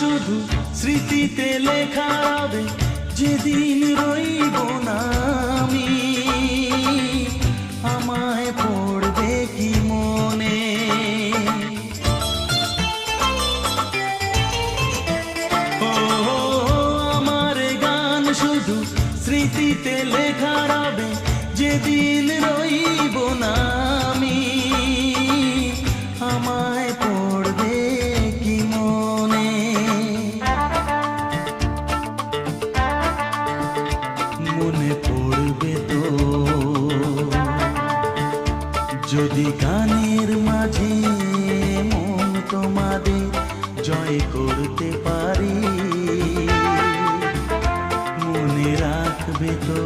শুধু স্মৃতিতে লেখা হবে, যেদিন রইব না আমি, আমায় পড়বে কি মনে? ও আমার গান শুধু স্মৃতিতে লেখা হবে, যেদিন রইব না আমি, আমায় পড়বে কি মনে? মনে পড়বে তো যদি গানের মাঝে মন তোমাদের জয় করতে পারি। মনে রাখবে তো